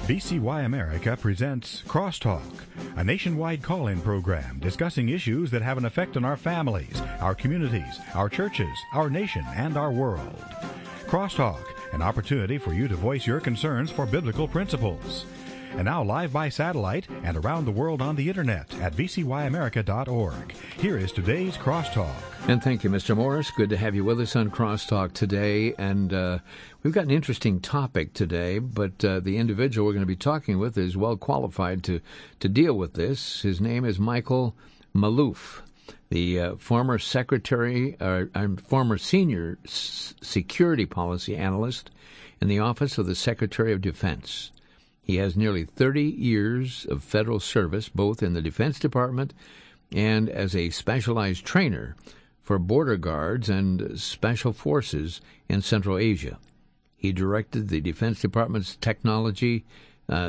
VCY America presents Crosstalk, a nationwide call-in program discussing issues that have an effect on our families, our communities, our churches, our nation, and our world. Crosstalk, an opportunity for you to voice your concerns for biblical principles. And now live by satellite and around the world on the internet at vcyamerica.org. Here is today's Crosstalk. And thank you, Mr. Morris. Good to have you with us on Crosstalk today. And we've got an interesting topic today, but the individual we're going to be talking with is well qualified to deal with this. His name is Michael Maloof, the former senior security policy analyst in the Office of the Secretary of Defense. He has nearly 30 years of federal service, both in the Defense Department and as a specialized trainer for border guards and special forces in Central Asia. He directed the Defense Department's technology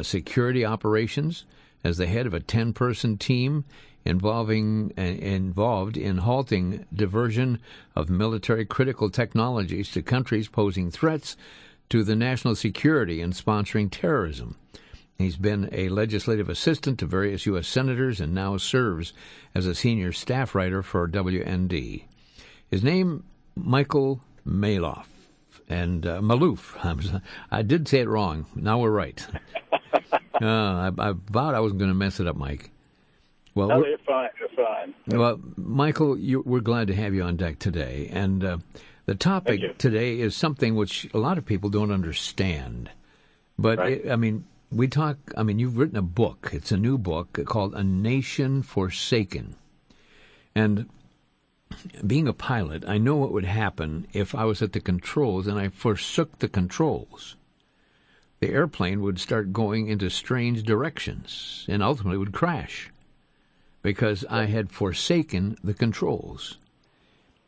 security operations as the head of a 10-person team involved in halting diversion of military critical technologies to countries posing threats to the national security and sponsoring terrorism. He's been a legislative assistant to various U.S. senators and now serves as a senior staff writer for WND. His name, Michael Maloof. And Maloof. I did say it wrong. Now we're right. I vowed I wasn't going to mess it up, Mike. Well, no, you're fine. You're fine. Well, Michael, we're glad to have you on deck today. And the topic today is something which a lot of people don't understand. But, right. You've written a book. It's a new book called A Nation Forsaken. And being a pilot, I know what would happen if I was at the controls and I forsook the controls. The airplane would start going into strange directions and ultimately would crash because I had forsaken the controls.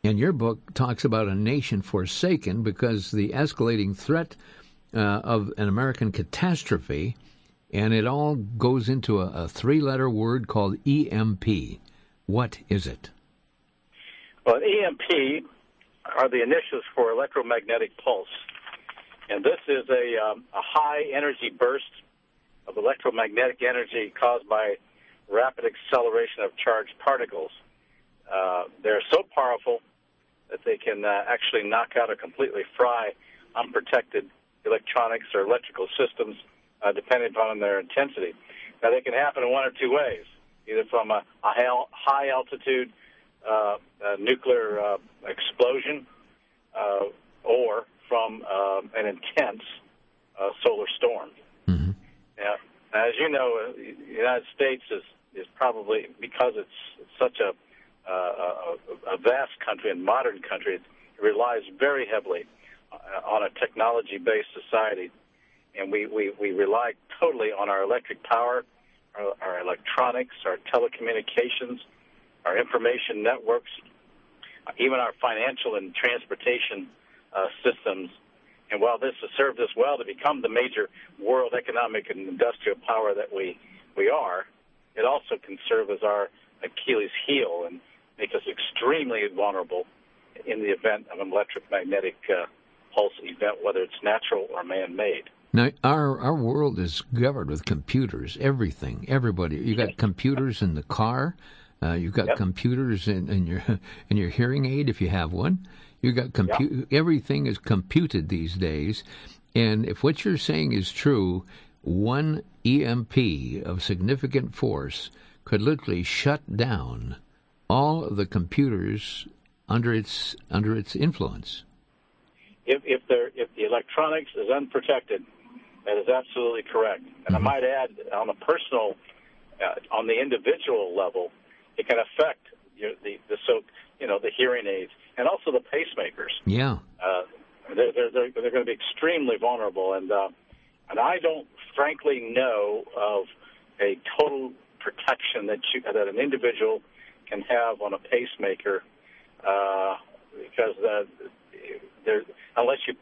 And your book talks about a nation forsaken because the escalating threat of an American catastrophe, and it all goes into a three-letter word called EMP. What is it? Well, EMP are the initials for electromagnetic pulse, and this is a high-energy burst of electromagnetic energy caused by rapid acceleration of charged particles. They're so powerful that they can actually knock out or completely fry unprotected electronics or electrical systems, depending upon their intensity. Now, they can happen in one or two ways, either from a high-altitude nuclear explosion or from an intense solar storm. Mm-hmm. Now, as you know, the United States is probably, because it's such a vast country and modern country, it relies very heavily on a technology-based society, and we rely totally on our electric power, our electronics, our telecommunications, our information networks, even our financial and transportation systems. And while this has served us well to become the major world economic and industrial power that we are, it also can serve as our Achilles heel and make us extremely vulnerable in the event of an electromagnetic pulse event, whether it's natural or man-made. Now, our world is governed with computers, everything, everybody. You got computers in the car. You've got computers in your hearing aid if you have one. You got everything is computed these days. And if what you're saying is true, one EMP of significant force could literally shut down all of the computers under its influence. If the electronics is unprotected, that is absolutely correct. And I might add, on a personal, on the individual level, it can affect the hearing aids and also the pacemakers. Yeah, they're going to be extremely vulnerable, and I don't frankly know of a total protection that an individual can have on a pacemaker, because unless you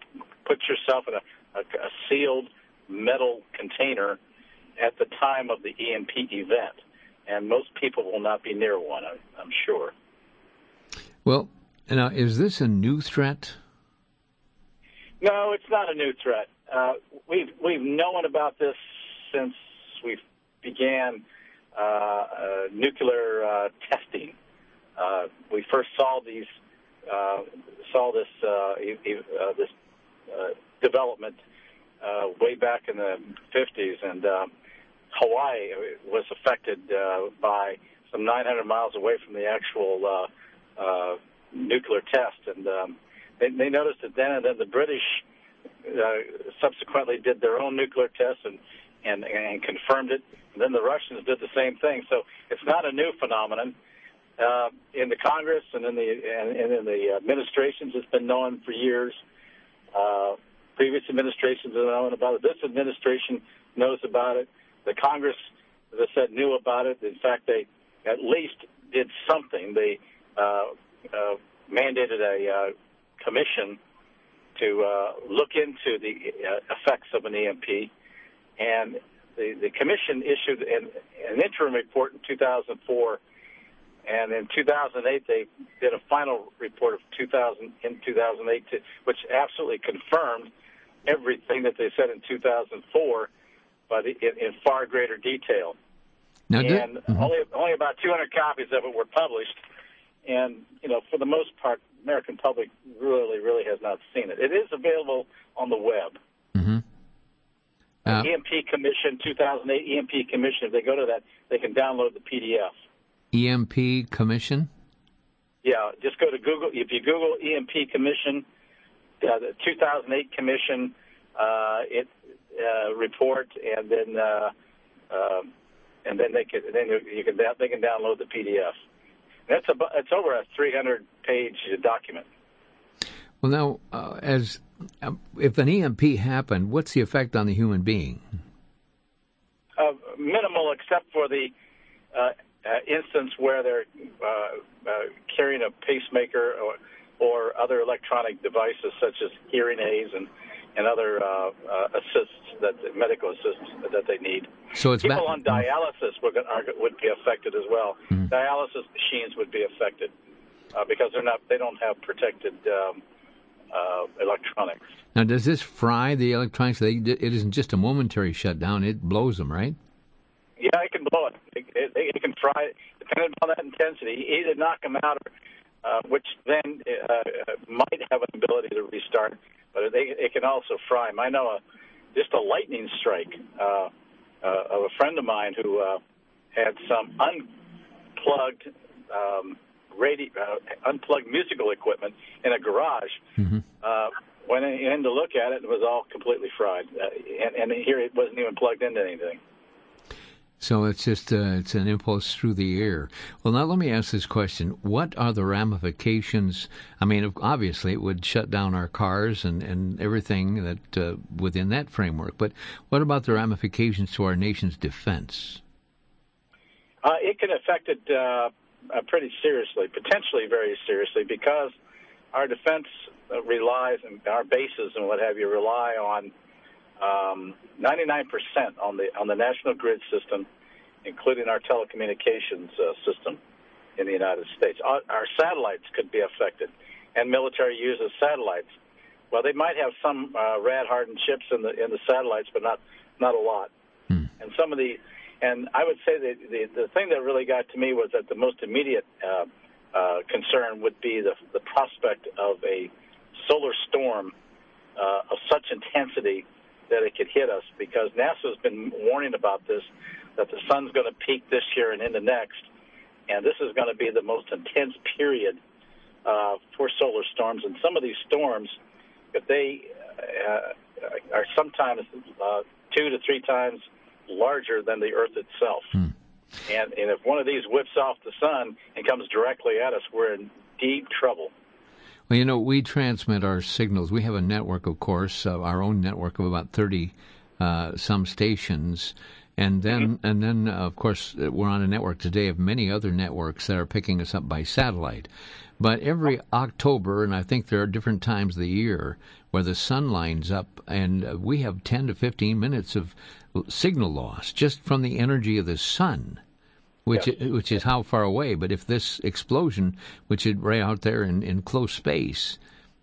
put yourself in a sealed metal container at the time of the EMP event, and most people will not be near one, I'm sure. Well, now, is this a new threat? No, it's not a new threat. We've known about this since we began nuclear testing. We first saw this development way back in the 50s, and Hawaii was affected by some 900 miles away from the actual nuclear test, and they noticed it then, and then the British subsequently did their own nuclear tests and confirmed it, and then the Russians did the same thing. So it's not a new phenomenon. In the Congress and in the administrations, it's been known for years. Previous administrations have known about it. This administration knows about it. The Congress, as I said, knew about it. In fact, they at least did something. They mandated a commission to look into the effects of an EMP, and the commission issued an interim report in 2004, and in 2008 they did a final report in 2008, which absolutely confirmed everything that they said in 2004, but in far greater detail. Now, only about 200 copies of it were published, and for the most part, the American public really has not seen it. It is available on the web. Mm-hmm. EMP Commission, 2008 EMP Commission. If they go to that, they can download the PDF. EMP Commission? Yeah, just go to Google. If you Google EMP Commission, the 2008 Commission report, and then they can download the PDF. It's over a 300-page document. Well, now, if an EMP happened, what's the effect on the human being? Minimal, except for the instance where they're carrying a pacemaker or other electronic devices such as hearing aids and other medical assists that they need. So it's people on dialysis would be affected as well. Mm-hmm. Dialysis machines would be affected because they don't have protected electronics. Now, does this fry the electronics? It isn't just a momentary shutdown; it blows them, right? Yeah, it can blow it. It can fry it, depending on that intensity. Either knock them out, which then might have an ability to restart, but it can also fry them. I know just a lightning strike of a friend of mine who had some unplugged unplugged musical equipment in a garage. Mm-hmm. Went in to look at it, and it was all completely fried. And here it wasn't even plugged into anything. So it's just it's an impulse through the air. Well, now let me ask this question. What are the ramifications? I mean, obviously it would shut down our cars and everything that within that framework. But what about the ramifications to our nation's defense? It can affect it pretty seriously, potentially very seriously, because our defense relies, and our bases and what have you, rely on 99% on the national grid system, including our telecommunications system in the United States. Our satellites could be affected, and military uses satellites. Well, they might have some rad-hardened chips in the satellites, but not a lot. And I would say that the thing that really got to me was that the most immediate concern would be the prospect of a solar storm of such intensity that it could hit us, because NASA's been warning about this, that the sun's going to peak this year and into next, and this is going to be the most intense period for solar storms. And some of these storms, if they are sometimes 2 to 3 times larger than the Earth itself. And if one of these whips off the sun and comes directly at us, we're in deep trouble. Well, we transmit our signals. We have a network, of course, our own network of about 30 some stations. And then, of course, we're on a network today of many other networks that are picking us up by satellite. But every October, and I think there are different times of the year, where the sun lines up, and we have 10 to 15 minutes of signal loss just from the energy of the sun, which is how far away. But if this explosion, which is right out there in close space,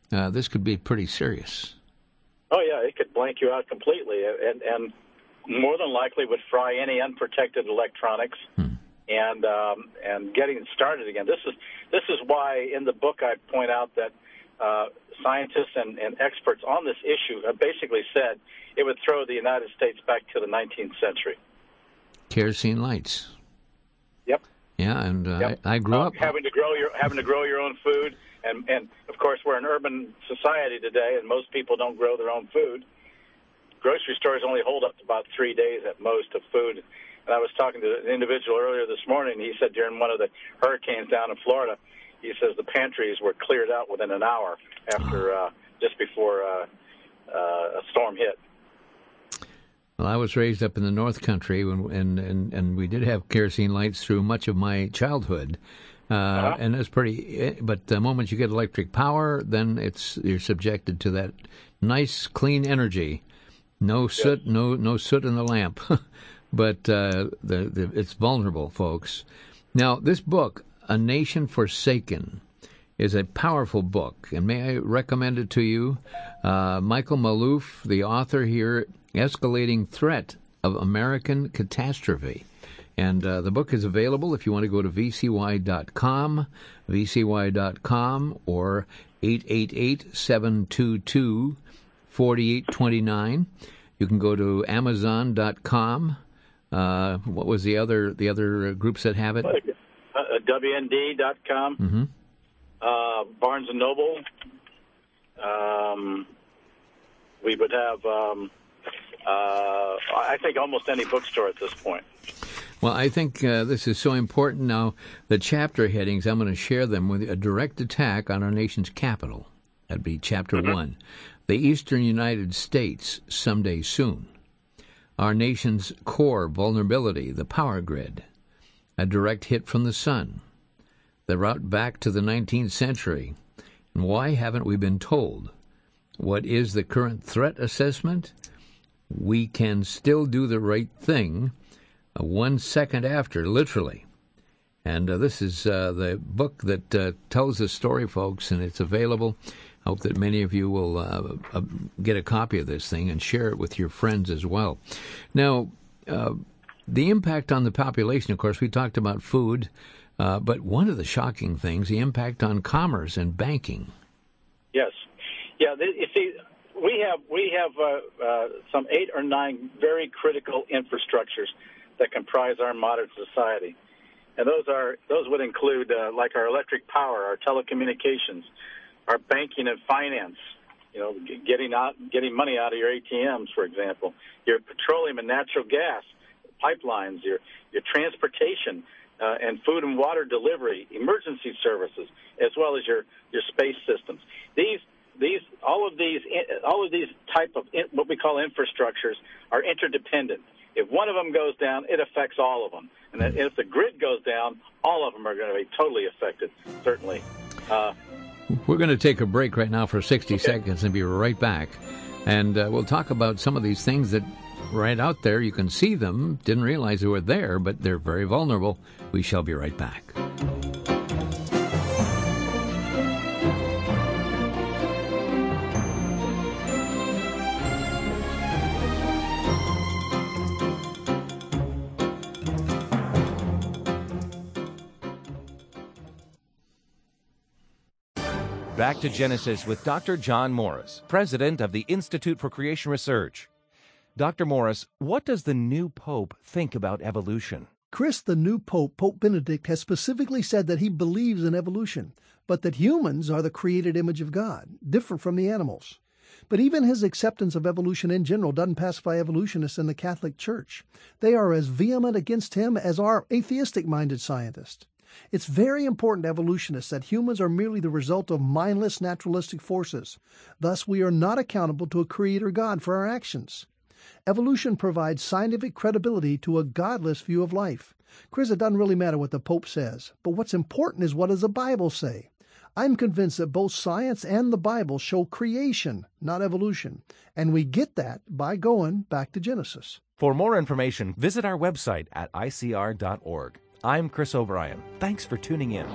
this could be pretty serious. Oh, yeah, it could blank you out completely. And more than likely would fry any unprotected electronics. And getting started again. This is why in the book I point out that scientists and experts on this issue have basically said it would throw the United States back to the 19th century. Kerosene lights. Yep. Yeah, and I grew up having to grow your own food, and of course we're an urban society today, and most people don't grow their own food. Grocery stores only hold up to about 3 days at most of food. And I was talking to an individual earlier this morning. He said during one of the hurricanes down in Florida, he says the pantries were cleared out within an hour after just before a storm hit. Well, I was raised up in the North Country, and we did have kerosene lights through much of my childhood, and it's pretty. But the moment you get electric power, then you're subjected to that nice, clean energy. No soot, no soot in the lamp. But it's vulnerable, folks. Now, this book, A Nation Forsaken, is a powerful book, and may I recommend it to you? Michael Maloof, the author here, Escalating Threat of American Catastrophe. And the book is available if you want to go to vcy.com, or 888-722-4829. You can go to amazon.com. What was the other groups that have it? WND.com, Barnes & Noble. We would have, I think, almost any bookstore at this point. Well, I think this is so important now. The chapter headings, I'm going to share them with a direct attack on our nation's capital. That'd be Chapter 1. The Eastern United States, someday soon. Our nation's core vulnerability, the power grid. A direct hit from the sun. The route back to the 19th century. And why haven't we been told? What is the current threat assessment? We can still do the right thing 1 second after, literally. And this is the book that tells the story, folks, and it's available. I hope that many of you will get a copy of this thing and share it with your friends as well. Now, the impact on the population, of course, we talked about food, but one of the shocking things, the impact on commerce and banking. Yes. Yeah, you see, we have some 8 or 9 very critical infrastructures that comprise our modern society. And those would include like our electric power, our telecommunications, our banking and finance, getting money out of your ATMs, for example, your petroleum and natural gas pipelines, your transportation and food and water delivery, emergency services, as well as your space systems. All of these type of what we call infrastructures are interdependent. If one of them goes down, it affects all of them. And if the grid goes down, all of them are going to be totally affected, certainly. We're going to take a break right now for 60 seconds and be right back. And we'll talk about some of these things that right out there, you can see them, didn't realize they were there, but they're very vulnerable. We shall be right back. Back to Genesis with Dr. John Morris, president of the Institute for Creation Research. Dr. Morris, what does the new Pope think about evolution? Chris, the new Pope, Pope Benedict, has specifically said that he believes in evolution, but that humans are the created image of God, different from the animals. But even his acceptance of evolution in general doesn't pacify evolutionists in the Catholic Church. They are as vehement against him as are atheistic-minded scientists. It's very important to evolutionists that humans are merely the result of mindless naturalistic forces. Thus, we are not accountable to a creator God for our actions. Evolution provides scientific credibility to a godless view of life. Chris, it doesn't really matter what the Pope says, but what's important is what does the Bible say? I'm convinced that both science and the Bible show creation, not evolution, and we get that by going back to Genesis. For more information, visit our website at icr.org. I'm Chris O'Brien. Thanks for tuning in.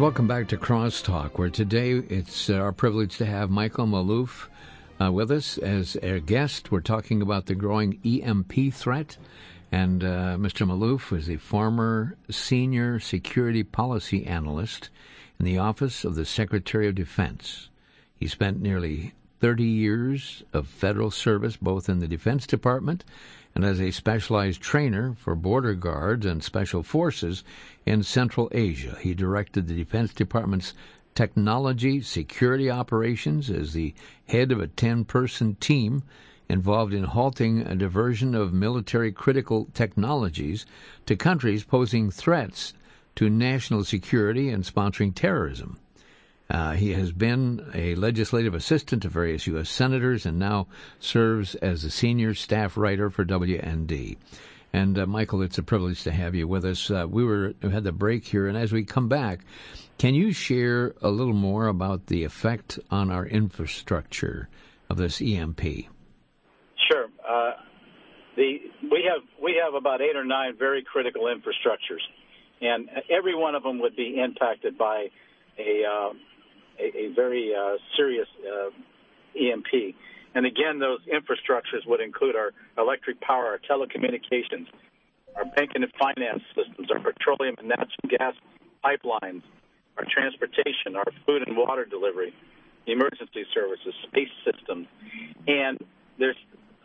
And welcome back to Crosstalk, where today it's our privilege to have Michael Maloof with us as our guest. We're talking about the growing EMP threat. And Mr. Maloof is a former senior security policy analyst in the Office of the Secretary of Defense. He spent nearly 30 years of federal service both in the Defense Department and as a specialized trainer for border guards and special forces in Central Asia. He directed the Defense Department's technology security operations as the head of a 10-person team involved in halting a diversion of military critical technologies to countries posing threats to national security and sponsoring terrorism. He has been a legislative assistant to various U.S. senators and now serves as a senior staff writer for WND. And, Michael, it's a privilege to have you with us. We had the break here, and as we come back, can you share a little more about the effect on our infrastructure of this EMP? Sure. We have about 8 or 9 very critical infrastructures, and every one of them would be impacted by a very serious EMP. And again, those infrastructures would include our electric power, our telecommunications, our banking and finance systems, our petroleum and natural gas pipelines, our transportation, our food and water delivery, emergency services, space systems. And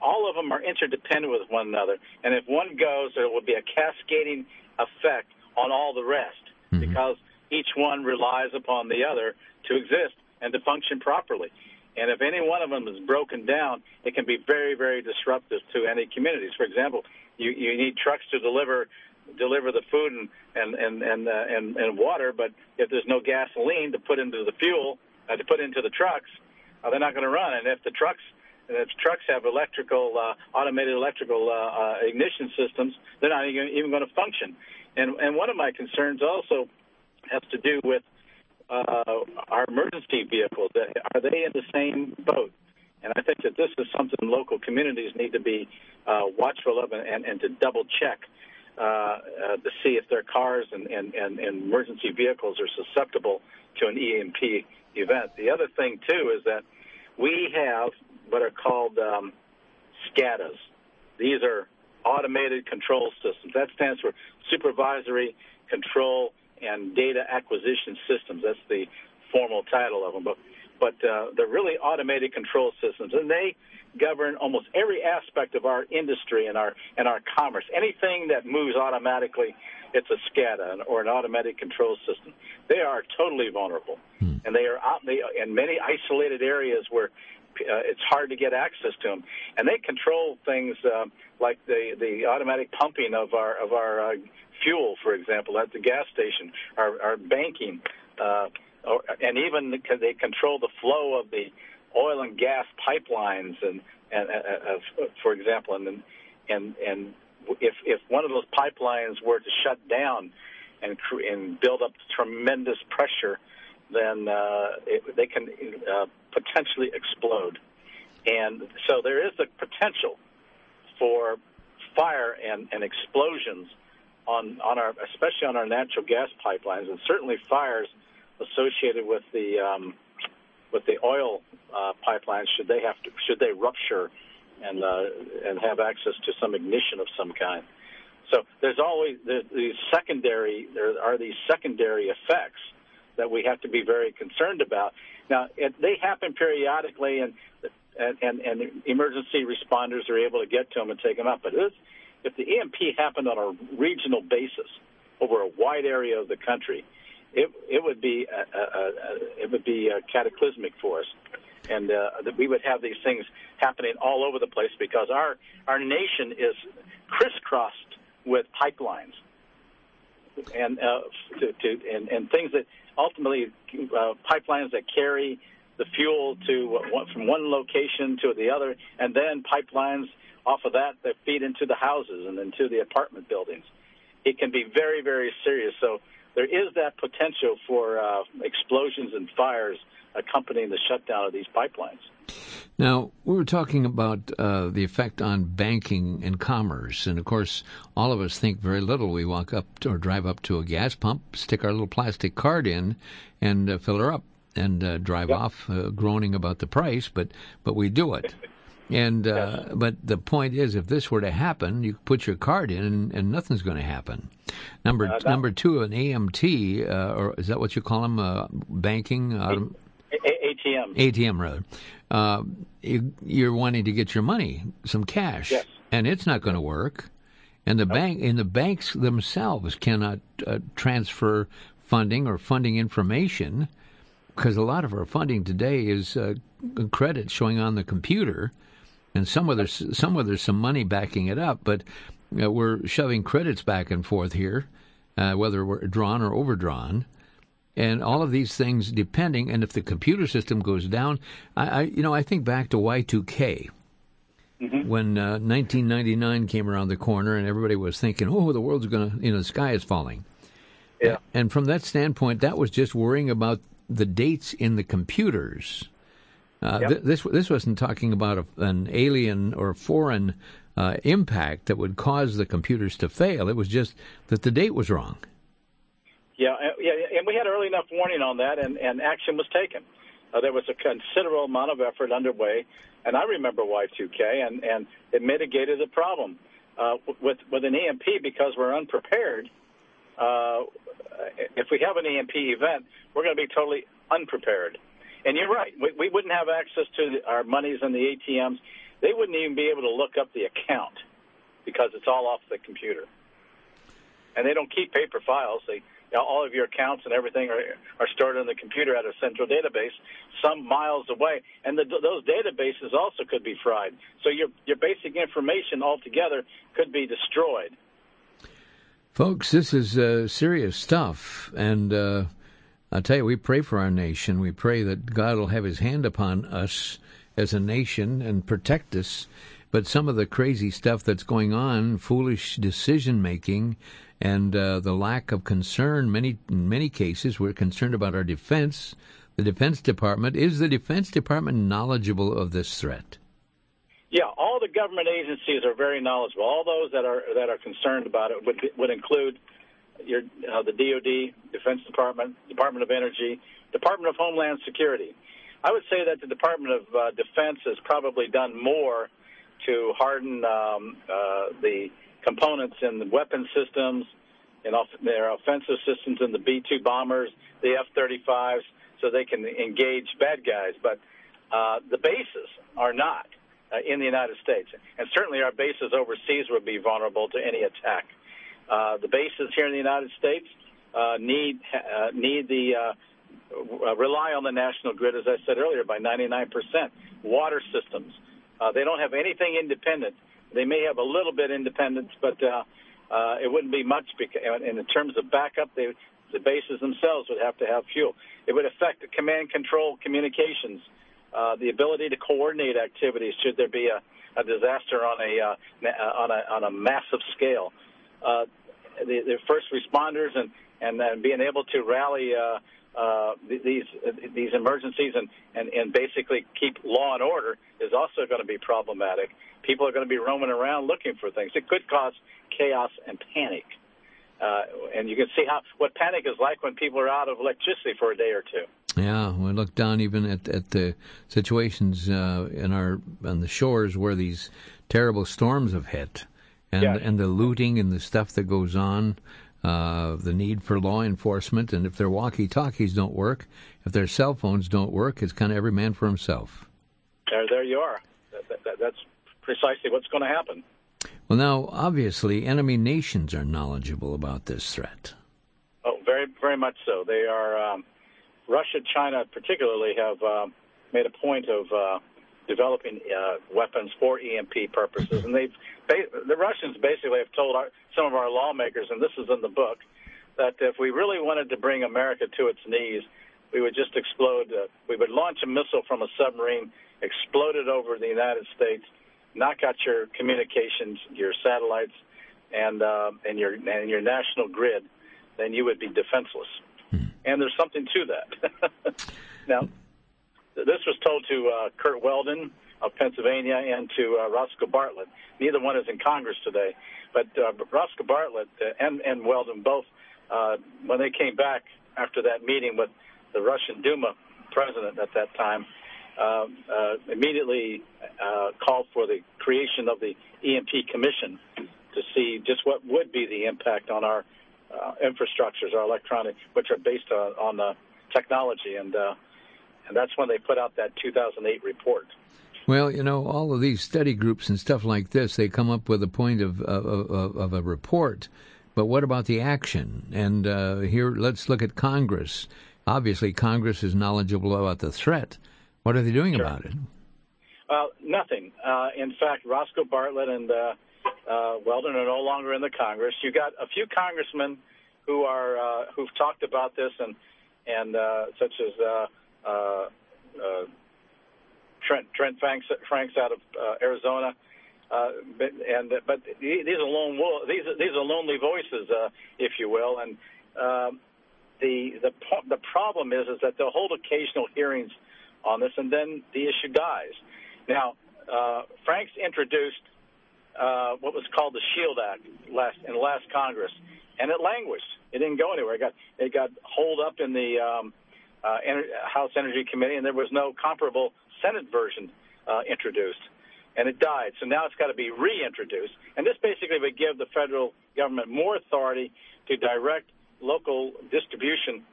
all of them are interdependent with one another. And if one goes, there will be a cascading effect on all the rest, because each one relies upon the other to exist and to function properly. And if any one of them is broken down, it can be very, very disruptive to any communities. For example, you need trucks to deliver the food and water, but if there's no gasoline to put into the fuel, to put into the trucks, they're not going to run. And if trucks have automated electrical ignition systems, they're not even going to function. And one of my concerns also has to do with our emergency vehicles. Are they in the same boat? And I think that this is something local communities need to be watchful of and to double check to see if their cars and emergency vehicles are susceptible to an EMP event. The other thing, too, is that we have what are called SCADAs. These are automated control systems. That stands for Supervisory Control and Data Acquisition Systems. That's the formal title of them. But they're really automated control systems, and they govern almost every aspect of our industry and our commerce. Anything that moves automatically, it's a SCADA or an automatic control system. They are totally vulnerable, and they are out in many isolated areas where it's hard to get access to them. And they control things like the automatic pumping of our fuel, for example, at the gas station, our banking, and even they control the flow of the oil and gas pipelines, and for example, and if one of those pipelines were to shut down and build up tremendous pressure, then they can potentially explode. And so there is a potential for fire and explosions especially on our natural gas pipelines, and certainly fires associated with the oil pipelines should they rupture and have access to some ignition of some kind. So there are these secondary effects that we have to be very concerned about. Now, they happen periodically, and emergency responders are able to get to them and take them out. But if the EMP happened on a regional basis over a wide area of the country, it would be cataclysmic for us, and that we would have these things happening all over the place because our nation is crisscrossed with pipelines and things that ultimately pipelines that carry the fuel from one location to the other, and then pipelines off of that feed into the houses and into the apartment buildings. It can be very, very serious. So there is that potential for explosions and fires accompanying the shutdown of these pipelines. Now, we were talking about the effect on banking and commerce, and of course, all of us think very little. We walk up to, or drive up to a gas pump, stick our little plastic card in, and fill her up, and drive off, groaning about the price. But we do it. And but the point is, if this were to happen, you put your card in, and nothing's going to happen. Number two, an AMT, or is that what you call them? Banking. ATM. ATM, rather. You're wanting to get your money, some cash, and it's not going to work. And the banks themselves cannot transfer funding or funding information, because a lot of our funding today is credit showing on the computer, and somewhere there's some money backing it up, but we're shoving credits back and forth here, whether we're drawn or overdrawn. And all of these things depending, and if the computer system goes down, I think back to Y2K, when 1999 came around the corner, and everybody was thinking, "Oh, the world's going to, the sky is falling." Yeah. And from that standpoint, that was just worrying about the dates in the computers. This wasn't talking about an alien or foreign impact that would cause the computers to fail. It was just that the date was wrong. Yeah, and we had early enough warning on that, and action was taken. There was a considerable amount of effort underway, and I remember Y2K, and it mitigated the problem. With an EMP, because we're unprepared, if we have an EMP event, we're going to be totally unprepared. And you're right, we wouldn't have access to our monies in the ATMs. They wouldn't even be able to look up the account because it's all off the computer. And they don't keep paper files. All of your accounts and everything are stored in the computer at a central database some miles away. And those databases also could be fried. So your basic information altogether could be destroyed. Folks, this is serious stuff. And I'll tell you, we pray for our nation. We pray that God will have his hand upon us as a nation and protect us. But some of the crazy stuff that's going on, foolish decision-making, and the lack of concern, in many cases, we're concerned about our defense. The Defense Department, is the Defense Department knowledgeable of this threat? Yeah, all the government agencies are very knowledgeable. All those that are concerned about it would include the DoD, Defense Department, Department of Energy, Department of Homeland Security. I would say that the Department of Defense has probably done more to harden the components in the weapon systems, and their offensive systems in the B-2 bombers, the F-35s, so they can engage bad guys. But the bases are not in the United States. And certainly our bases overseas would be vulnerable to any attack. The bases here in the United States rely on the national grid, as I said earlier, by 99%. Water systems. They don't have anything independent. They may have a little bit independence, but it wouldn't be much. And in terms of backup, the bases themselves would have to have fuel. It would affect the command control communications, the ability to coordinate activities should there be a disaster on a massive scale. The first responders and being able to rally these emergencies and basically keep law and order is also going to be problematic. People are going to be roaming around looking for things. It could cause chaos and panic. And you can see what panic is like when people are out of electricity for a day or two. Yeah, we look down even at the situations on the shores where these terrible storms have hit, and the looting and the stuff that goes on. The need for law enforcement, and if their walkie-talkies don't work, if their cell phones don't work, it's kind of every man for himself. There you are. That's precisely what's going to happen. Well, now, obviously, enemy nations are knowledgeable about this threat. Oh, very, very much so. They are. Russia, China, particularly, have made a point of developing weapons for EMP purposes, and the Russians basically have told some of our lawmakers, and this is in the book, that if we really wanted to bring America to its knees, we would just explode. We would launch a missile from a submarine, explode it over the United States, knock out your communications, your satellites, and your national grid. Then you would be defenseless. And there's something to that. Now, this was told to Kurt Weldon, of Pennsylvania and to Roscoe Bartlett. Neither one is in Congress today. But Roscoe Bartlett and Weldon both, when they came back after that meeting with the Russian Duma president at that time, immediately called for the creation of the EMP Commission to see just what would be the impact on our infrastructures, our electronic, which are based on technology. And that's when they put out that 2008 report. Well, all of these study groups and stuff like this, they come up with a point of a report. But what about the action? And here, let's look at Congress. Obviously, Congress is knowledgeable about the threat. What are they doing about it? Nothing. In fact, Roscoe Bartlett and Weldon are no longer in the Congress. You got a few congressmen who've talked about this, and such as Trent Franks out of Arizona, but these are lonely voices, if you will. And the problem is that they'll hold occasional hearings on this, and then the issue dies. Now, Franks introduced what was called the SHIELD Act in the last Congress, and it languished. It didn't go anywhere. It got holed up in the House Energy Committee, and there was no comparable Senate version introduced, and it died. So now it's got to be reintroduced, and this basically would give the federal government more authority to direct local distribution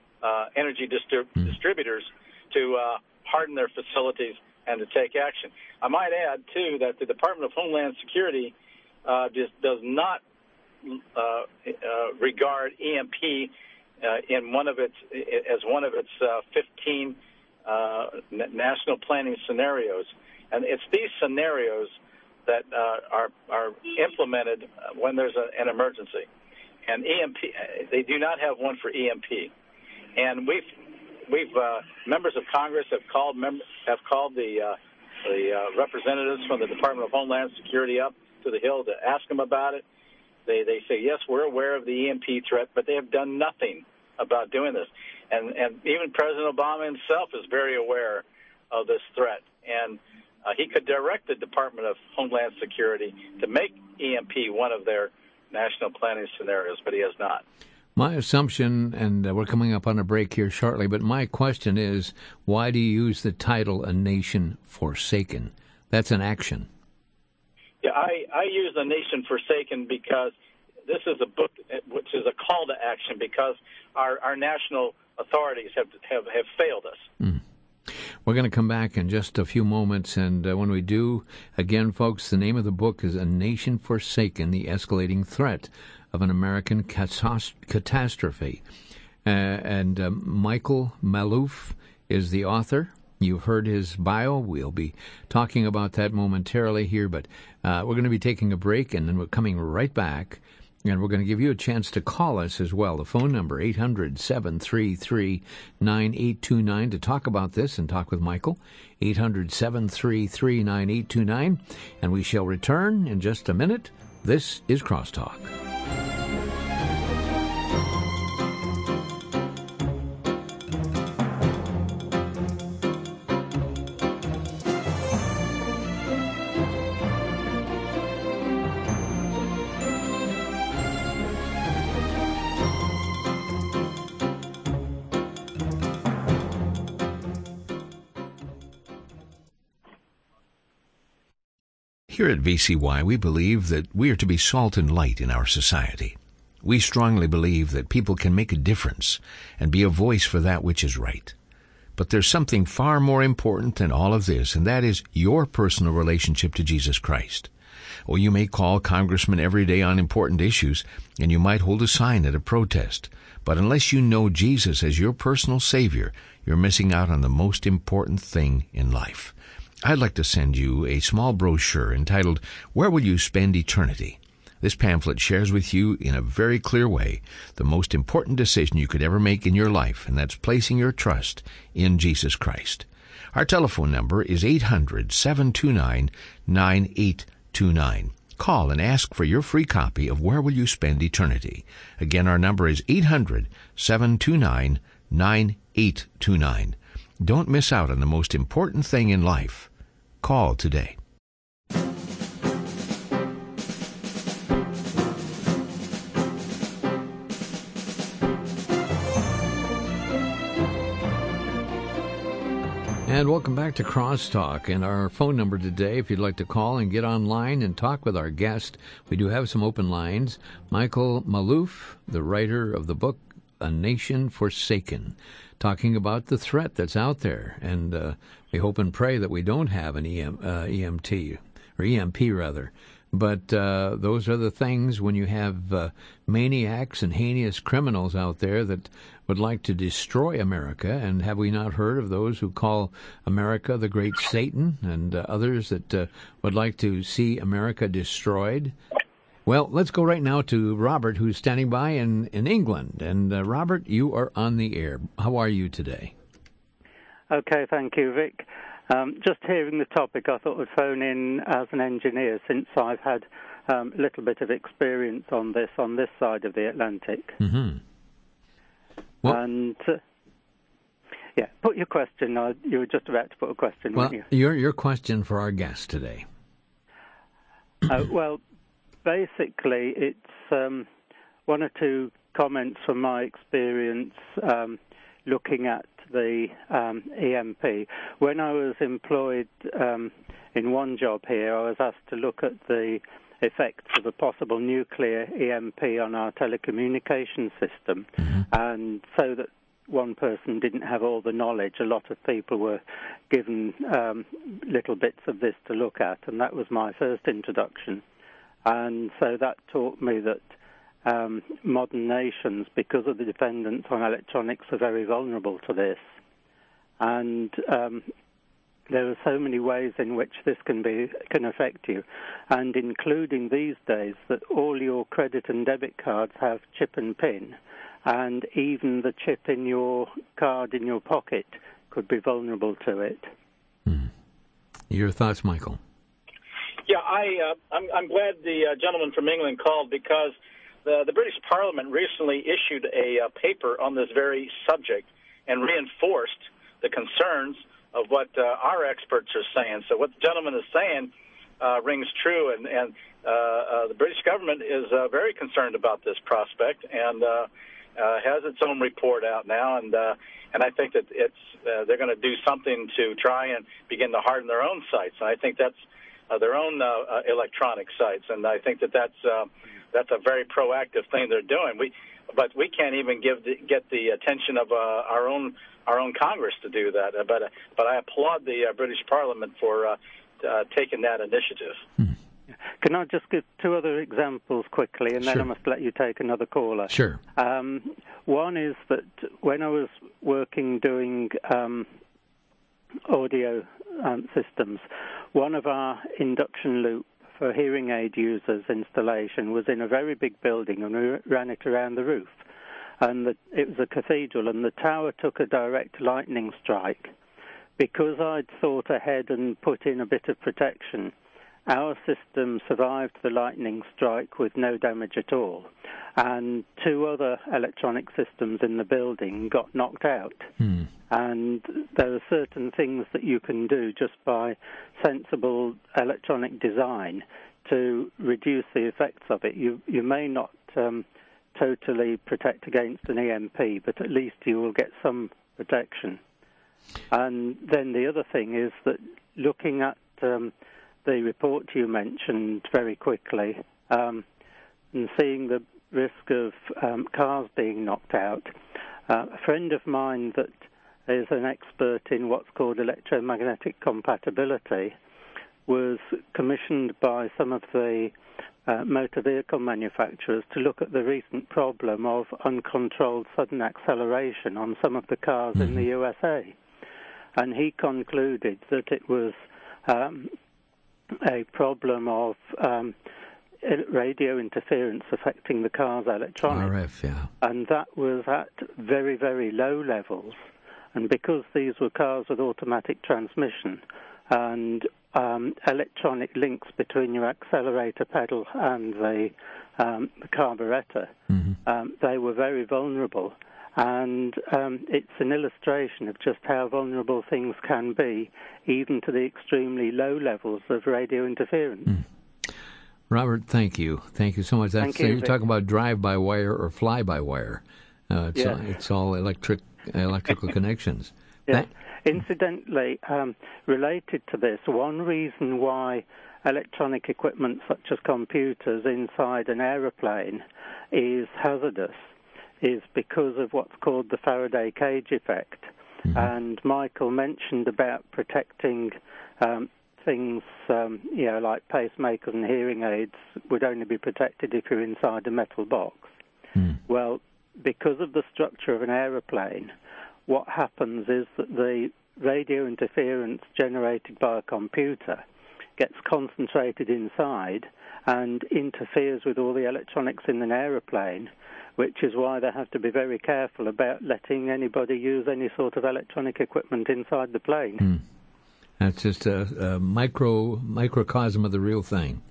energy distributors to harden their facilities and to take action. I might add, too, that the Department of Homeland Security just does not regard EMP as one of its 15 national planning scenarios, and it's these scenarios that are implemented when there's an emergency. And EMP, they do not have one for EMP. And we've members of Congress have called the representatives from the Department of Homeland Security up to the Hill to ask them about it. They say, yes, we're aware of the EMP threat, but they have done nothing about doing this. And even President Obama himself is very aware of this threat. And he could direct the Department of Homeland Security to make EMP one of their national planning scenarios, but he has not. My assumption, and we're coming up on a break here shortly, but my question is, why do you use the title A Nation Forsaken? That's an action. Yeah, I use A Nation Forsaken because this is a book which is a call to action because our national authorities have failed us. Mm. We're going to come back in just a few moments, and when we do, again, folks, the name of the book is A Nation Forsaken, The Escalating Threat of an American Catastrophe. And Michael Maloof is the author. You've heard his bio. We'll be talking about that momentarily here, but we're going to be taking a break, and then we're coming right back. And we're going to give you a chance to call us as well. The phone number, 800-733-9829, to talk about this and talk with Michael, 800-733-9829. And we shall return in just a minute. This is Crosstalk. Here at VCY, we believe that we are to be salt and light in our society. We strongly believe that people can make a difference and be a voice for that which is right. But there's something far more important than all of this, and that is your personal relationship to Jesus Christ. Or you may call congressmen every day on important issues, and you might hold a sign at a protest. But unless you know Jesus as your personal Savior, you're missing out on the most important thing in life. I'd like to send you a small brochure entitled, Where Will You Spend Eternity? This pamphlet shares with you in a very clear way the most important decision you could ever make in your life, and that's placing your trust in Jesus Christ. Our telephone number is 800-729-9829. Call and ask for your free copy of Where Will You Spend Eternity? Again, our number is 800-729-9829. Don't miss out on the most important thing in life, Call today. And welcome back to Crosstalk. And our phone number today, if you'd like to call and get online and talk with our guest, we do have some open lines. Michael Maloof, the writer of the book A Nation Forsaken, talking about the threat that's out there. And we hope and pray that we don't have an EMT, or EMP rather. But those are the things when you have maniacs and heinous criminals out there that would like to destroy America. And have we not heard of those who call America the Great Satan, and others that would like to see America destroyed? Well, let's go right now to Robert, who's standing by in England. And Robert, you are on the air. How are you today? Okay, thank you, Vic. Just hearing the topic, I thought I'd phone in as an engineer, since I've had a little bit of experience on this side of the Atlantic. Mm-hmm. Well, and yeah, put your question. You were just about to put a question, well, weren't you? Your question for our guest today. Well, basically, it's one or two comments from my experience looking at the EMP. When I was employed in one job here, I was asked to look at the effects of a possible nuclear EMP on our telecommunication system. Mm-hmm. And so that one person didn't have all the knowledge, a lot of people were given little bits of this to look at, and that was my first introduction. And so that taught me that modern nations, because of the dependence on electronics, are very vulnerable to this. And there are so many ways in which this can affect you, and including these days that all your credit and debit cards have chip and pin, and even the chip in your card in your pocket could be vulnerable to it. Your thoughts, Michael? Yeah, I'm glad the gentleman from England called, because the British Parliament recently issued a paper on this very subject and reinforced the concerns of what our experts are saying. So what the gentleman is saying rings true, and the British government is very concerned about this prospect and has its own report out now, and I think that they're going to do something to try and begin to harden their own sites, and I think that's their own electronic sites, and I think that's a very proactive thing they're doing. But we can't even get the attention of our own Congress to do that. But I applaud the British Parliament for taking that initiative. Can I just give two other examples quickly, and then I must let you take another caller? Sure. One is that when I was working doing audio systems, one of our induction loop for hearing aid users installation was in a very big building, and we ran it around the roof. And it was a cathedral, and the tower took a direct lightning strike. Because I'd thought ahead and put in a bit of protection, our system survived the lightning strike with no damage at all. And two other electronic systems in the building got knocked out. And there are certain things that you can do just by sensible electronic design to reduce the effects of it. You may not totally protect against an EMP, but at least you will get some protection. And then the other thing is that looking at the report you mentioned very quickly and seeing the risk of cars being knocked out, a friend of mine that is an expert in what's called electromagnetic compatibility was commissioned by some of the motor vehicle manufacturers to look at the recent problem of uncontrolled sudden acceleration on some of the cars in the USA. And he concluded that it was a problem of radio interference affecting the car's electronics. RF, yeah. And that was at very, very low levels. And because these were cars with automatic transmission and electronic links between your accelerator pedal and the carburetor, they were very vulnerable. And it's an illustration of just how vulnerable things can be, even to the extremely low levels of radio interference. Robert, thank you. Thank you so much. You're talking about drive-by-wire or fly-by-wire. It's all electrical connections. Yeah. Incidentally, related to this, one reason why electronic equipment such as computers inside an aeroplane is hazardous is because of what's called the Faraday cage effect. And Michael mentioned about protecting things, like pacemakers and hearing aids would only be protected if you're inside a metal box. Well, because of the structure of an aeroplane, what happens is that the radio interference generated by a computer gets concentrated inside and interferes with all the electronics in an aeroplane, which is why they have to be very careful about letting anybody use any sort of electronic equipment inside the plane. That's just a microcosm of the real thing.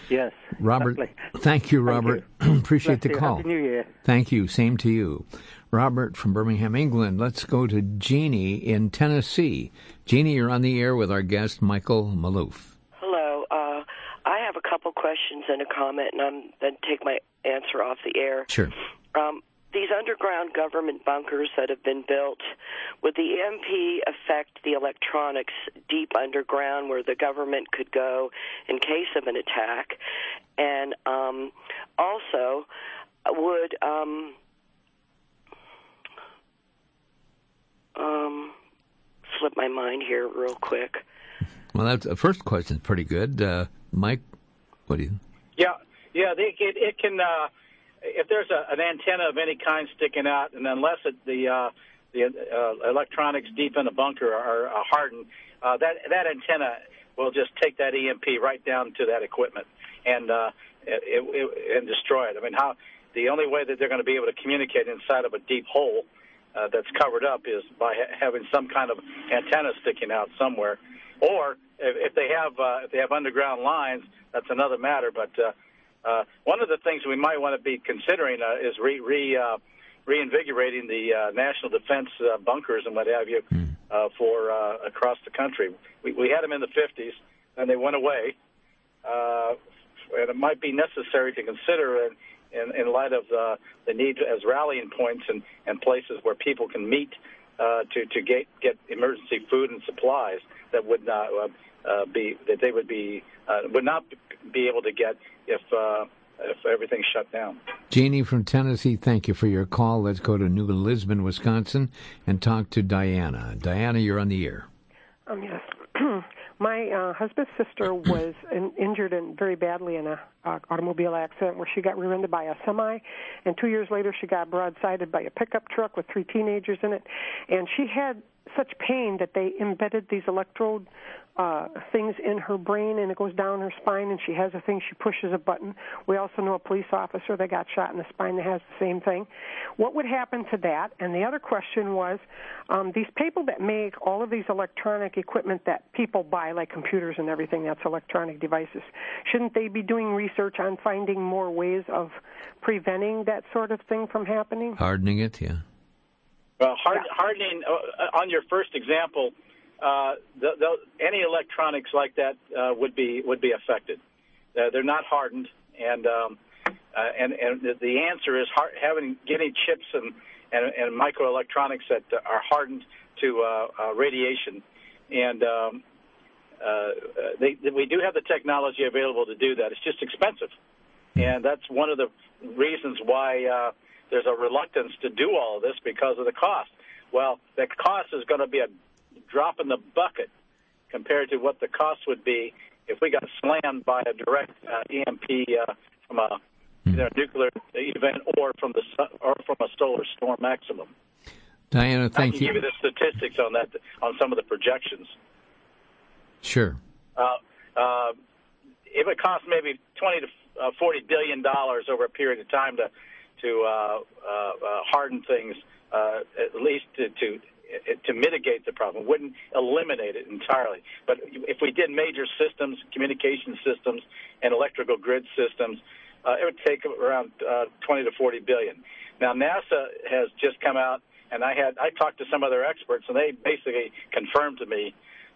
Yes, Robert, exactly. Thank you, Robert. Appreciate the call. Happy New Year. Thank you. Same to you. Robert from Birmingham, England. Let's go to Jeannie in Tennessee. Jeannie, you're on the air with our guest, Michael Maloof. Hello. I have a couple questions and a comment, and I'm then take my answer off the air. Sure. These underground government bunkers that have been built, would the EMP affect the electronics deep underground where the government could go in case of an attack? And also, would slip my mind here real quick. Well, that's the first question. Pretty good, Mike. What do you? Yeah. It can. If there's an antenna of any kind sticking out, and unless the electronics deep in the bunker are hardened, that antenna will just take that EMP right down to that equipment and destroy it. I mean, the only way that they're going to be able to communicate inside of a deep hole that's covered up is by having some kind of antenna sticking out somewhere, or if they have underground lines, that's another matter. But one of the things we might want to be considering is reinvigorating the national defense bunkers and what have you for across the country. We had them in the 50s, and they went away. And it might be necessary to consider in light of the need as rallying points and places where people can meet to get emergency food and supplies that would not would not be able to get if everything's shut down. Jeannie from Tennessee, thank you for your call. Let's go to New Lisbon, Wisconsin, and talk to Diana. Diana, you're on the air. Yes. My husband's sister was injured very badly in an automobile accident where she got rear-ended by a semi, and 2 years later she got broadsided by a pickup truck with 3 teenagers in it, and she had such pain that they embedded these electrode things in her brain, and it goes down her spine, and she has a thing, she pushes a button. We also know a police officer that got shot in the spine that has the same thing. What would happen to that? And the other question was, these people that make all of these electronic equipment that people buy, like computers and everything that's electronic devices, shouldn't they be doing research on finding more ways of preventing that sort of thing from happening? Hardening it, yeah. Well, hardening, on your first example, any electronics like that would be affected. They're not hardened, and the answer is getting chips and microelectronics that are hardened to radiation, and we do have the technology available to do that. It's just expensive, and that's one of the reasons why there's a reluctance to do all of this because of the cost. Well, the cost is going to be a drop in the bucket compared to what the cost would be if we got slammed by a direct EMP from either a nuclear event or from a solar storm maximum. Diana, thank you. I can give you the statistics on that, on some of the projections. Sure. It would cost maybe $20 to $40 billion over a period of time to harden things, at least to mitigate the problem. Wouldn't eliminate it entirely. But if we did major systems, communication systems, and electrical grid systems, it would take around 20 to 40 billion. Now, NASA has just come out, and I talked to some of their experts, and they basically confirmed to me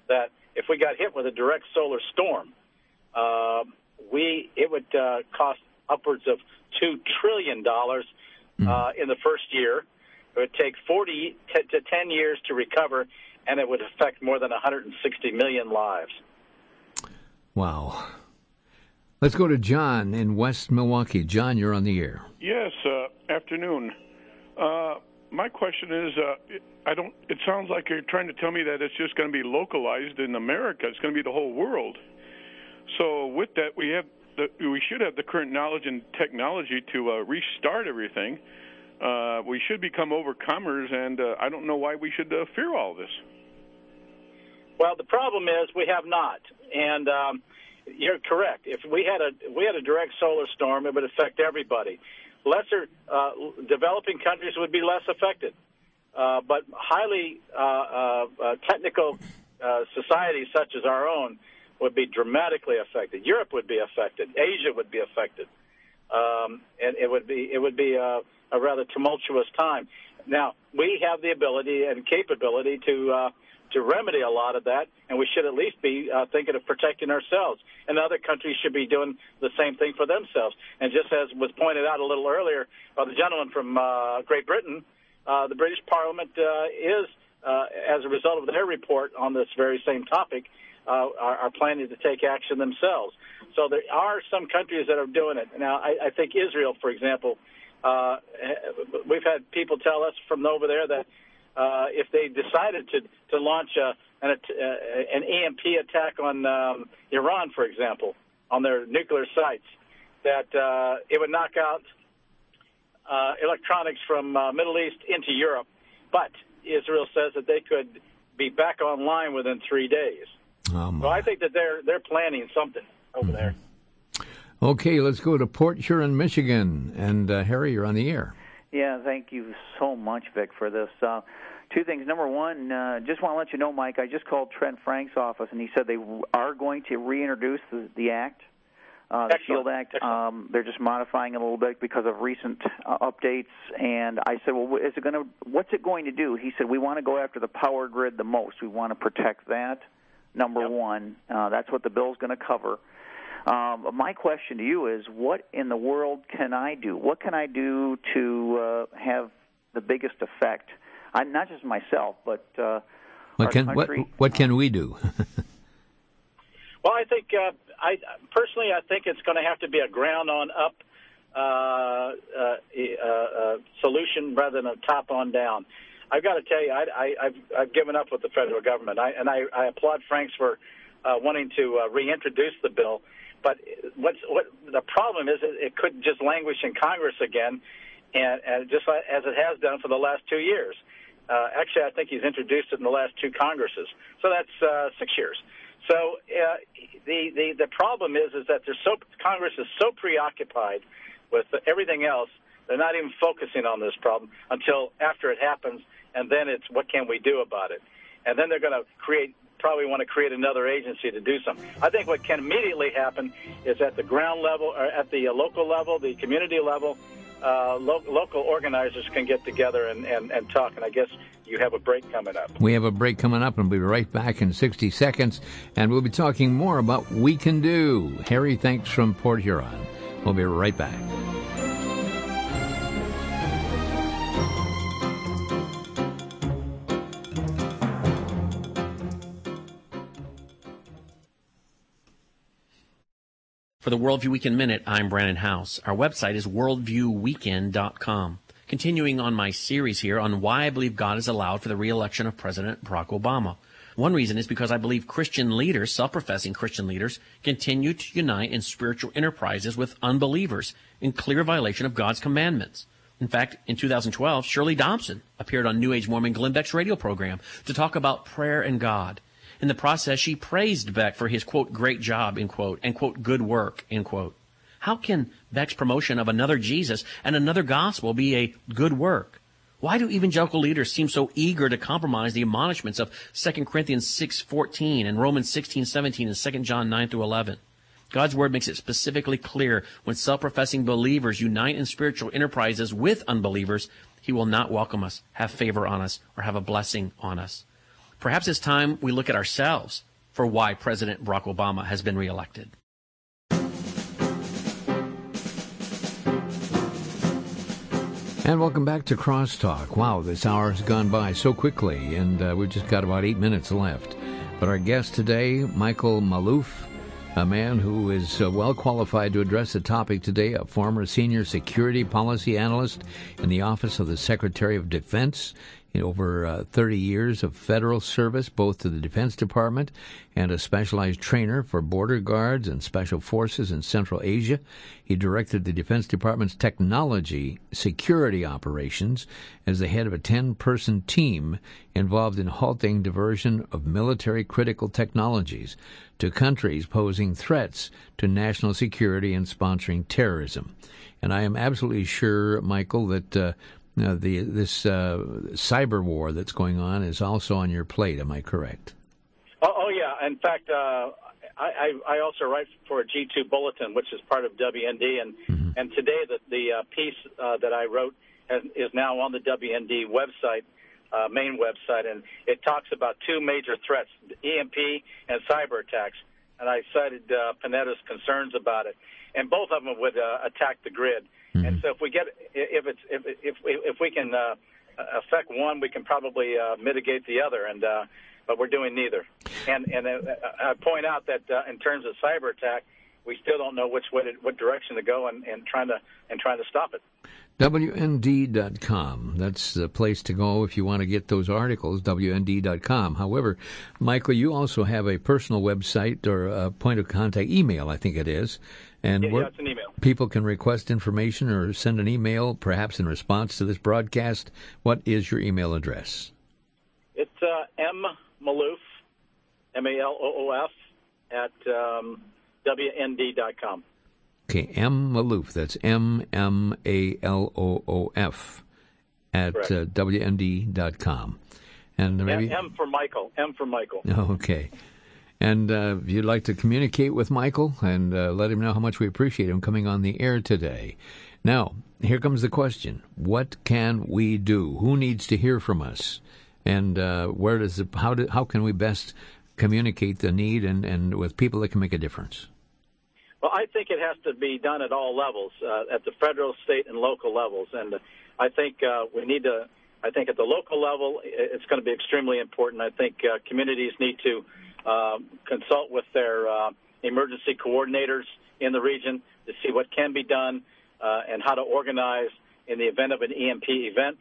that if we got hit with a direct solar storm, it would cost upwards of $2 trillion in the first year. It would take 40 to 10 years to recover, and it would affect more than 160 million lives. Wow. Let's go to John in West Milwaukee. John, you're on the air. Yes, afternoon. My question is, it sounds like you're trying to tell me that it's just going to be localized in America. It's going to be the whole world. So with that, we should have the current knowledge and technology to restart everything. We should become overcomers, and I don't know why we should fear all this. Well, the problem is we have not, and you're correct. If we had a direct solar storm, it would affect everybody. Lesser developing countries would be less affected, but highly technical societies such as our own would be dramatically affected. Europe would be affected. Asia would be affected, and it would be a rather tumultuous time. Now, we have the ability and capability to remedy a lot of that, and we should at least be thinking of protecting ourselves. And other countries should be doing the same thing for themselves. And just as was pointed out a little earlier by the gentleman from Great Britain, the British Parliament is, as a result of their report on this very same topic, are planning to take action themselves. So there are some countries that are doing it. Now, I think Israel, for example, we've had people tell us from over there that if they decided to launch an EMP attack on Iran, for example, on their nuclear sites, that it would knock out electronics from Middle East into Europe. But Israel says that they could be back online within 3 days. So I think that they're planning something over there. Okay, let's go to Port Huron, Michigan. And Harry, you're on the air. Yeah, thank you so much, Vic, for this. Two things. Number one, just want to let you know, Mike, I just called Trent Frank's office, and he said they are going to reintroduce the act, the SHIELD Act. They're just modifying it a little bit because of recent updates. And I said, well, what's it going to do? He said, we want to go after the power grid the most. We want to protect that, number one. That's what the bill's going to cover. My question to you is, what in the world can I do? What can I do to have the biggest effect? I'm not just myself, but what can we do? Well, I think I think it's going to have to be a ground on up solution rather than a top on down. I've got to tell you, I've given up with the federal government, I applaud Franks for wanting to reintroduce the bill. But what the problem is, it could just languish in Congress again, and just as it has done for the last 2 years. Actually, I think he's introduced it in the last 2 Congresses, so that's 6 years. So the problem is that Congress is so preoccupied with everything else, they're not even focusing on this problem until after it happens, and then it's what can we do about it? And then they're going to probably want to create another agency to do something. I think what can immediately happen is at the ground level, or at the local level, the community level, local organizers can get together and talk, and I guess you have a break coming up. We have a break coming up, and we'll be right back in 60 seconds, and we'll be talking more about what we can do. Harry, thanks from Port Huron. We'll be right back. For the Worldview Weekend Minute, I'm Brandon House. Our website is worldviewweekend.com. Continuing on my series here on why I believe God has allowed for the re-election of President Barack Obama. One reason is because I believe Christian leaders, self-professing Christian leaders, continue to unite in spiritual enterprises with unbelievers in clear violation of God's commandments. In fact, in 2012, Shirley Dobson appeared on New Age Mormon Glenn Beck's radio program to talk about prayer and God. In the process, she praised Beck for his, quote, great job, end quote, and, quote, good work, end quote. How can Beck's promotion of another Jesus and another gospel be a good work? Why do evangelical leaders seem so eager to compromise the admonishments of 2 Corinthians 6:14 and Romans 16:17 and 2 John 9 through 11? God's Word makes it specifically clear when self-professing believers unite in spiritual enterprises with unbelievers, He will not welcome us, have favor on us, or have a blessing on us. Perhaps it's time we look at ourselves for why President Barack Obama has been reelected. And welcome back to Crosstalk. Wow, this hour has gone by so quickly, and we've just got about 8 minutes left. But our guest today, Michael Maloof, a man who is well qualified to address the topic today, a former senior security policy analyst in the Office of the Secretary of Defense, over 30 years of federal service, both to the Defense Department and a specialized trainer for border guards and special forces in Central Asia. He directed the Defense Department's technology security operations as the head of a 10-person team involved in halting diversion of military critical technologies to countries posing threats to national security and sponsoring terrorism. And I am absolutely sure, Michael, that this cyber war that's going on is also on your plate. Am I correct? Oh yeah. In fact, I also write for a G2 Bulletin, which is part of WND, and today the piece that I wrote is now on the WND website, main website, and it talks about two major threats: EMP and cyber attacks. And I cited Panetta's concerns about it, and both of them would attack the grid. And so if we can affect one, we can probably mitigate the other, but we're doing neither. And I point out that in terms of cyber attack, we still don't know what direction to go and trying to stop it. WND.com. That's the place to go if you want to get those articles, WND.com. However, Michael, you also have a personal website or a point of contact, email, I think it is. And yeah, it's an email. People can request information or send an email, perhaps in response to this broadcast. What is your email address? It's Maloof, Maloof, at WND.com. Okay, Maloof, that's MMALOOF at WND.com. And maybe M for Michael. Okay. And if you'd like to communicate with Michael and let him know how much we appreciate him coming on the air today. Now, here comes the question. What can we do? Who needs to hear from us? And how can we best communicate the need and with people that can make a difference? Well, I think it has to be done at all levels, at the federal, state, and local levels. And I think we need to, I think at the local level, it's going to be extremely important. I think communities need to consult with their emergency coordinators in the region to see what can be done and how to organize in the event of an EMP event,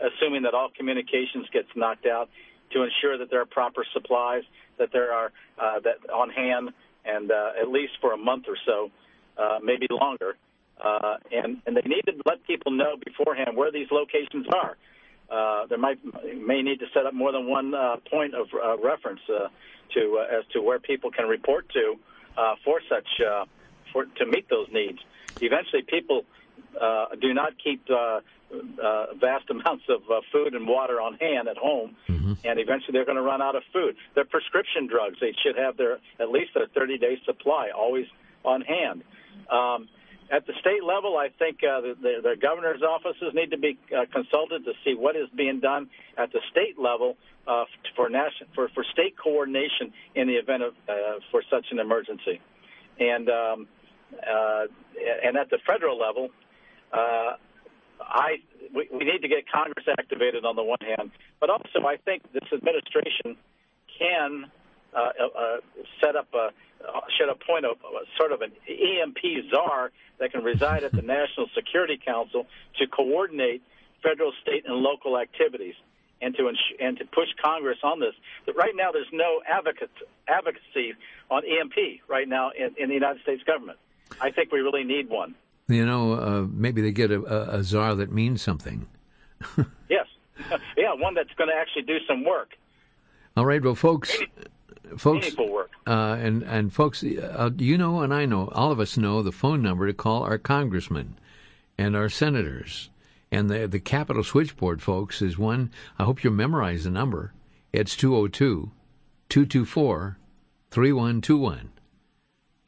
assuming that all communications gets knocked out, to ensure that there are proper supplies, that there are that on hand, and at least for a month or so, maybe longer. And they need to let people know beforehand where these locations are. There may need to set up more than one point of reference as to where people can report to to meet those needs. Eventually, people do not keep vast amounts of food and water on hand at home, and eventually they're going to run out of food. Their prescription drugs, they should have at least their 30-day supply always on hand. At the state level, I think the governor's offices need to be consulted to see what is being done at the state level for state coordination in the event of for such an emergency, and at the federal level, we need to get Congress activated on the one hand, but also I think this administration can should appoint a sort of an EMP czar that can reside at the National Security Council to coordinate federal, state, and local activities, and to push Congress on this. But right now, there's no advocacy on EMP right now in the United States government. I think we really need one. You know, maybe they get a czar that means something. Yes. Yeah, one that's going to actually do some work. All right, well, folks, meaningful work. And folks, you know, and I know, all of us know the phone number to call our congressmen and our senators. And the Capitol switchboard, folks, is one. I hope you memorize the number. It's 202-224-3121.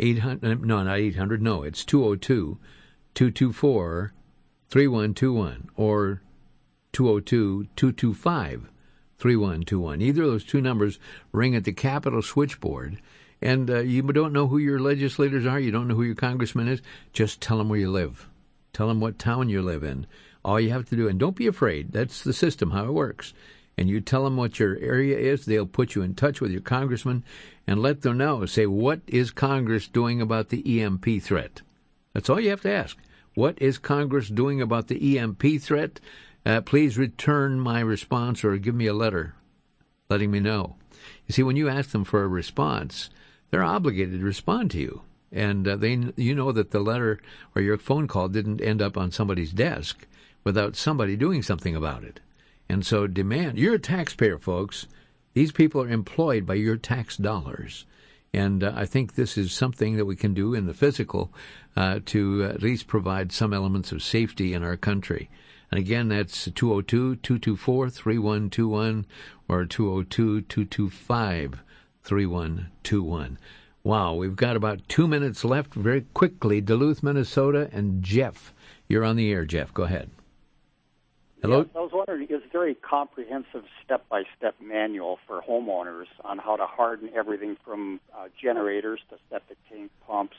800, no, not 800, no, it's 202-224-3121 or 202-225-3121. Either of those two numbers ring at the Capitol switchboard. And you don't know who your legislators are, you don't know who your congressman is, just tell them where you live. Tell them what town you live in. All you have to do, and don't be afraid, that's the system, how it works. And you tell them what your area is, they'll put you in touch with your congressman and let them know. Say, what is Congress doing about the EMP threat? That's all you have to ask. What is Congress doing about the EMP threat? Please return my response or give me a letter letting me know. You see, when you ask them for a response, they're obligated to respond to you. And you know that the letter or your phone call didn't end up on somebody's desk without somebody doing something about it. And so demand. You're a taxpayer, folks. These people are employed by your tax dollars. And I think this is something that we can do in the physical to at least provide some elements of safety in our country. And again, that's 202-224-3121 or 202-225-3121. Wow, we've got about 2 minutes left. Very quickly, Duluth, Minnesota, and Jeff. You're on the air, Jeff. Go ahead. Hello? Yes, I was wondering, is there a comprehensive step-by-step manual for homeowners on how to harden everything from generators to septic tank pumps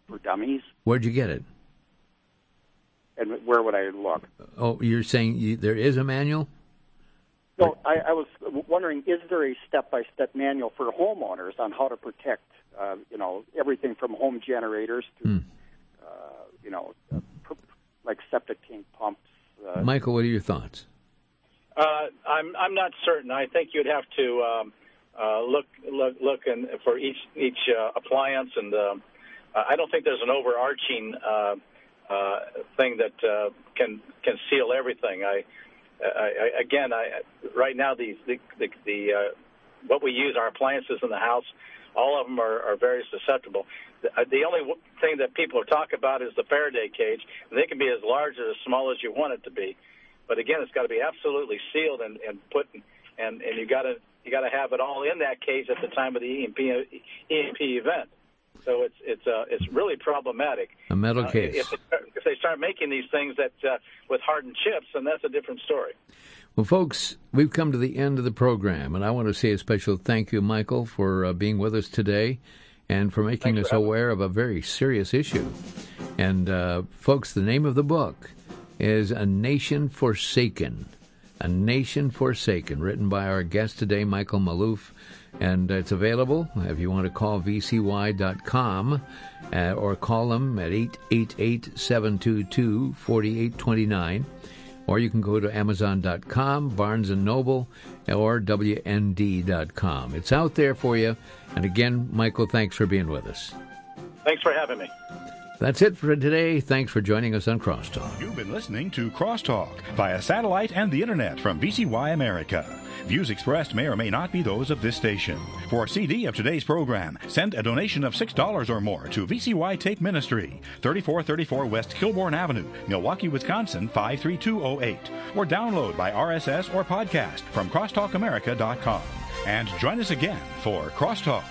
for dummies? Where'd you get it? And where would I look? Oh, you're saying there is a manual? No, I was wondering, is there a step-by-step manual for homeowners on how to protect, everything from home generators to, like septic tank pumps? Michael, what are your thoughts? I'm not certain. I think you'd have to look for each appliance, and I don't think there's an overarching thing that can seal everything. Right now what we use, our appliances in the house, all of them are very susceptible. The only thing that people talk about is the Faraday cage, and they can be as large or as small as you want it to be. But again, it's got to be absolutely sealed and put, and you got to have it all in that cage at the time of the EMP event. So it's really problematic. A metal case. If they start making these things that with hardened chips, then that's a different story. Well, folks, we've come to the end of the program, and I want to say a special thank you, Michael, for being with us today and for making us aware of a very serious issue. And, folks, the name of the book is A Nation Forsaken. A Nation Forsaken, written by our guest today, Michael Maloof. And it's available if you want to call vcy.com or call them at 888-722-4829. Or you can go to Amazon.com, Barnes & Noble, or WND.com. It's out there for you. And again, Michael, thanks for being with us. Thanks for having me. That's it for today. Thanks for joining us on Crosstalk. You've been listening to Crosstalk via satellite and the Internet from VCY America. Views expressed may or may not be those of this station. For a CD of today's program, send a donation of $6 or more to VCY Tape Ministry, 3434 West Kilbourne Avenue, Milwaukee, Wisconsin, 53208. Or download by RSS or podcast from crosstalkamerica.com. And join us again for Crosstalk.